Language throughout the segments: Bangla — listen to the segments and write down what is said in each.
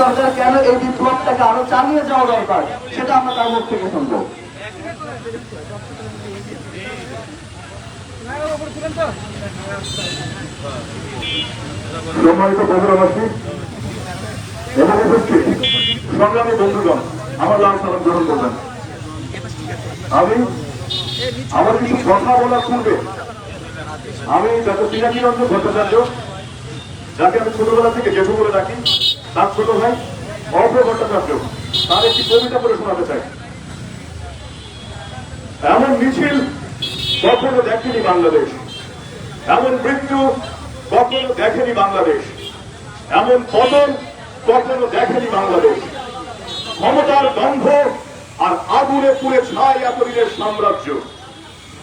দরকার, কেন এই বিপ্লবটাকে আরো চালিয়ে যাওয়া দরকার, সেটা আমরা তার মুখ থেকে শুনবো। সম্মানিত বন্ধুরাবাসী এবং উপস্থিত সংগ্রামী বন্ধুগণ, আমার লাল সালাম গ্রহণ করবেন। আমি আমার কিছু কথা বলার পূর্বে আমি ডক্টর পিনাকি রঞ্জন ভট্টাচার্য, যাকে আমি ছোটবেলা থেকে জেঠু বলে ডাকি, তার ছোট ভাই অভ্র ভট্টাচার্য, তার একটি কবিতা করে শোনাতে চাই। এমন মিছিল কখনো দেখেনি বাংলাদেশ, এমন মৃত্যু কখনো দেখেনি বাংলাদেশ, এমন পতন কখনো দেখেনি বাংলাদেশ। ক্ষমতার দম্ভ আর আগুনে পুড়ে ছাই এতদিনের সাম্রাজ্য,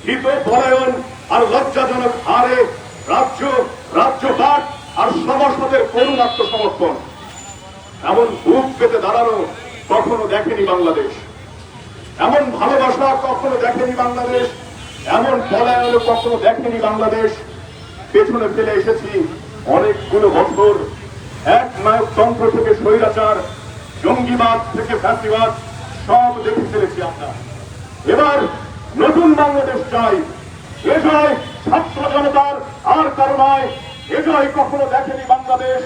হিত পলায়ন আর লজ্জাজনক হারে রাজ্য রাজ্যপাট আর সভাসদের করুণ আত্মসমর্পণ। এমন বুক পেতে দাঁড়ানো কখনো দেখেনি বাংলাদেশ, এমন ভালোবাসা কখনো দেখেনি বাংলাদেশ, এমন পলায়ন কখনো দেখেনি বাংলাদেশ। পেছনে ফেলে এসেছি অনেকগুলো বছর, এক নায়কতন্ত্র থেকে স্বৈরাচার, জঙ্গিবাদ থেকে ফ্যাসিবাদ, সব দেখে ফেলেছি আমরা। এবার নতুন বাংলাদেশ চাই। এ জয় ছাত্র জনতার আর কারো নয়, এ জয় কখনো দেখেনি বাংলাদেশ।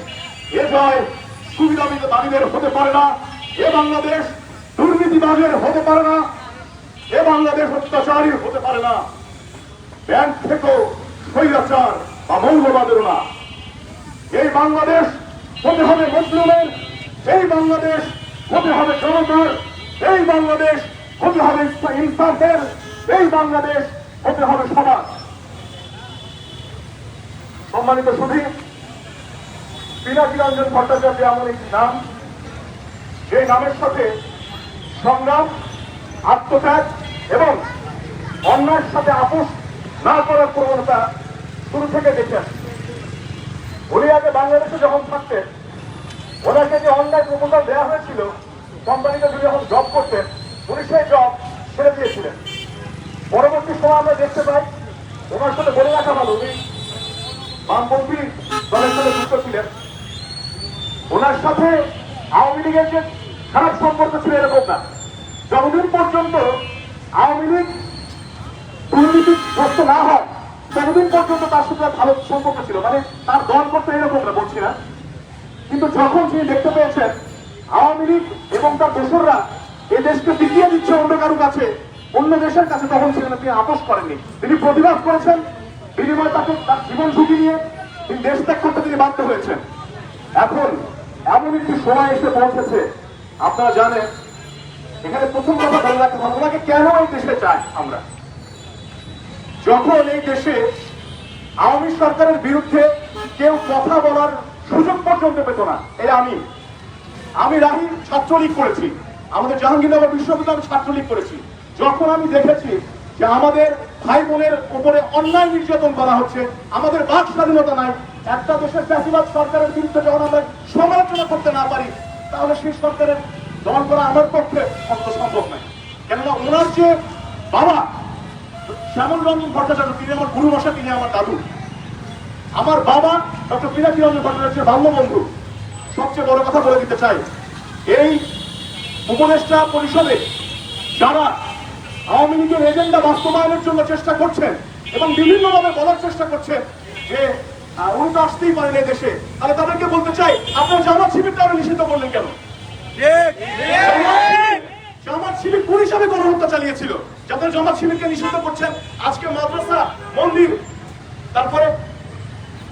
এ জয় সুবিধাবাদীদের হতে পারে না, এ বাংলাদেশ দুর্নীতিবাদের হতে পারে না, এ বাংলাদেশ অত্যাচারীর হতে পারে না, ব্যাংক থেকেও স্বৈরাচার বা মৌলবাদেরও না। এই বাংলাদেশ হতে হবে মুসলিমের, এই বাংলাদেশ হতে হবে জনতার, এই বাংলাদেশ হতে হবে ইনসাফের, এই বাংলাদেশ হতে হবে সবার। সম্মানিত সুধী, পিনাকি রঞ্জন ভট্টাচার্য এমন একটি নাম, যে নামের সাথে সংগ্রাম, আত্মত্যাগ এবং অন্যায়ের সাথে আপোষ না করার প্রবণতা শুরু থেকে দেখে আসছে। উনি আগে বাংলাদেশে যখন থাকতেন, ওনাকে যে অনলাইন প্রপোজাল দেওয়া হয়েছিল কোম্পানিতে যদি যখন জব করতেন, উনি সেই জব ছেড়ে দিয়েছিলেন। পরবর্তী সময় আমরা দেখতে পাই, ওনার সাথে বলে রাখা ভালো, উনি বামপন্থী দলের সাথে যুক্ত ছিলেন। ওনার সাথে আওয়ামী লীগের যে খারাপ সম্পর্ক ছিল এরকম না, যতদিন পর্যন্ত আওয়ামী লীগ দুর্নীতিগ্রস্ত না হয় ততদিন পর্যন্ত তার সাথে ভালো সম্পর্ক ছিল, মানে তার দল করতে এরকম না বলছি না। কিন্তু যখন তিনি দেখতে পেয়েছেন আওয়ামী লীগ এবং তার দোসররা এই দেশকে টিকিয়ে দিচ্ছে অন্য কারো কাছে, অন্য দেশের কাছে, তখন সেখানে তিনি আপোষ করেননি, তিনি প্রতিবাদ করেছেন। বিনিময়ে তাকে তার জীবন ঝুঁকি নিয়ে তিনি দেশ ত্যাগ করতে তিনি বাধ্য হয়েছেন। এখন এমন একটি সময় এসে পৌঁছেছে, আপনারা জানেন, এখানে প্রথম কথা বলে রাখতে হবে, ওনাকে কেন এই দেশে চাই আমরা। যখন এই দেশে আওয়ামী সরকারের বিরুদ্ধে কেউ কথা বলার সুযোগ পর্যন্ত পেত না, এটা আমি রাহি ছাত্রলীগ করেছি, আমাদের জাহাঙ্গীরনগর বিশ্ববিদ্যালয়ে ছাত্রলীগ করেছি। যখন আমি দেখেছি যে আমাদের ভাই বোনের উপরে অন্যায় নির্যাতন করা হচ্ছে, আমাদের বাক স্বাধীনতা নাই, একটা দেশের ফ্যাসিবাদ সরকারের বিরুদ্ধে যখন আমরা সমালোচনা করতে না পারি, তাহলে সেই সরকারের দমন করা আমার পক্ষে অত সম্ভব নয়। কেননা ওনার যে বাবা শ্যামল রঞ্জন ভট্টাচার্য, তিনি আমার গুরু মশাই, তিনি আমার দাদু। আমার বাবা ডক্টর পিনাকি রঞ্জন ভট্টাচার্যের বাল্যবন্ধু। সবচেয়ে বড় কথা বলে দিতে চাই, এই উপদেষ্টা পরিষদে যারা আওয়ামী লীগের এজেন্ডা বাস্তবায়নের জন্য চেষ্টা করছেন এবং বিভিন্নভাবে বলার চেষ্টা করছে যে উনি তো আসতেই পারেন এই দেশে, তাহলে তাদেরকে বলতে চাই, আপনার জামাত শিবিরটা আরো নিষিদ্ধ করলেন কেন? জামাত শিবির কোন হিসাবে গণহত্যা চালিয়েছিল? যাদের জামাত শিবিরকে নিষিদ্ধ করছেন, আজকে মাদ্রাসা, মন্দির, তারপরে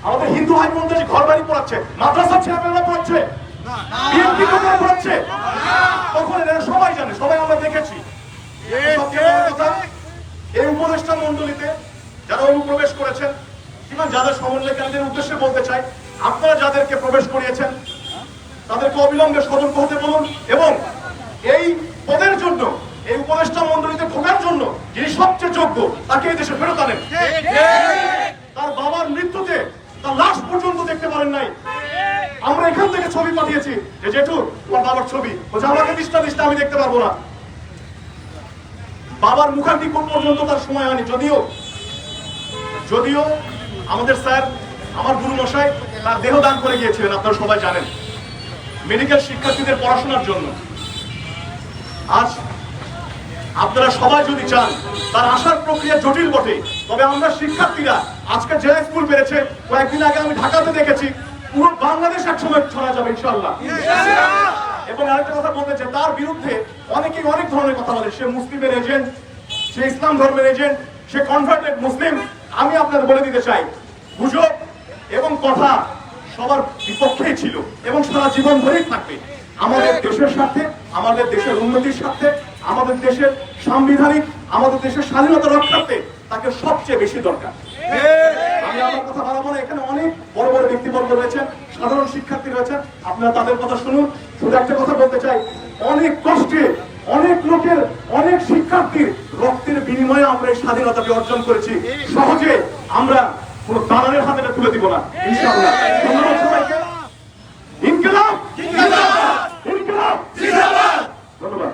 আমাদের হিন্দু ভাই বোনদের ঘর বাড়ি পড়াচ্ছে, মাদ্রাসার ছেলেমেয়েরা পড়াচ্ছে, বিএনপি পড়াচ্ছে, তখন এরা সবাই জানে, সবাই আমরা দেখেছি। এই উপদেষ্টা মন্ডলীতে যারা অনুপ্রবেশ করেছেন কিংবা যাদের সমন্বয়কারীদের উদ্দেশ্যে বলতে চাই, আপনারা যাদেরকে প্রবেশ করিয়েছেন তাদেরকে অবিলম্বে সতর্ক হতে বলুন এবং এই পদের জন্য, এই উপদেষ্টা মন্ডলীতে ঢোকার জন্য যিনি সবচেয়ে যোগ্য, তাকে এই দেশে ফেরত আনেন। তার বাবার মৃত্যুতে তার লাশ পর্যন্ত দেখতে পারেন নাই। আমরা এখান থেকে ছবি পাঠিয়েছি যে জেঠু তোমার বাবার ছবি, বলছে আমাকে দিশটা আমি দেখতে পারবো না। বাবার মুখাগ্নি পর্যন্ত তার সময় হয়নি। যদিও আমাদের স্যার, আমার গুরু মশাই তার দেহ দান করে গিয়েছিলেন, আপনারা সবাই জানেন। মেডিকেল শিক্ষার্থীদের পড়াশোনার জন্য। আজ আপনারা সবাই যদি চান, তার আসার প্রক্রিয়া জটিল বটে, তবে আমরা শিক্ষার্থীরা আজকে যে স্কুল পেরেছে, কয়েকদিন আগে আমি ঢাকাতে দেখেছি, পুরো বাংলাদেশ একসময় ছড়া যাবে ইনশাআল্লাহ। এবং আরেকটা কথা বলতে চাই, তার বিরুদ্ধে অনেকেই অনেক ধরনের কথা বলে, সে মুসলিমের এজেন্ট, সে ইসলাম ধর্মের এজেন্ট, সে কনভার্টেড মুসলিম। আমি আপনাদের বলে দিতে চাই, গুজব এবং কথা সবার বিপক্ষেই ছিল এবং সারা জীবন ধরেই থাকবে। আমাদের দেশের স্বার্থে, আমাদের দেশের উন্নতির স্বার্থে, আমাদের দেশের সাংবিধানিক, আমাদের দেশের স্বাধীনতা রক্ষার্থে তাকে সবচেয়ে বেশি দরকার। আমি আমার কথা বাড়াবো না, এখানে অনেক বড় বড় ব্যক্তিবর্গ রয়েছেন, সাধারণ শিক্ষার্থী রয়েছেন, আপনারা তাদের কথা শুনুন। শুধু একটা কথা বলতে চাই, অনেক কষ্টে, অনেক লোকের, অনেক শিক্ষার্থীর রক্তের বিনিময়ে আমরা এই স্বাধীনতাকে অর্জন করেছি। সহজে আমরা কোনো দালালের হাতে তুলে দিব না ইনশাআল্লাহ। ধন্যবাদ সবাইকে। ইনকিলাব, ইনকিলাব, ইনকিলাব, জিন্দাবাদ। ধন্যবাদ।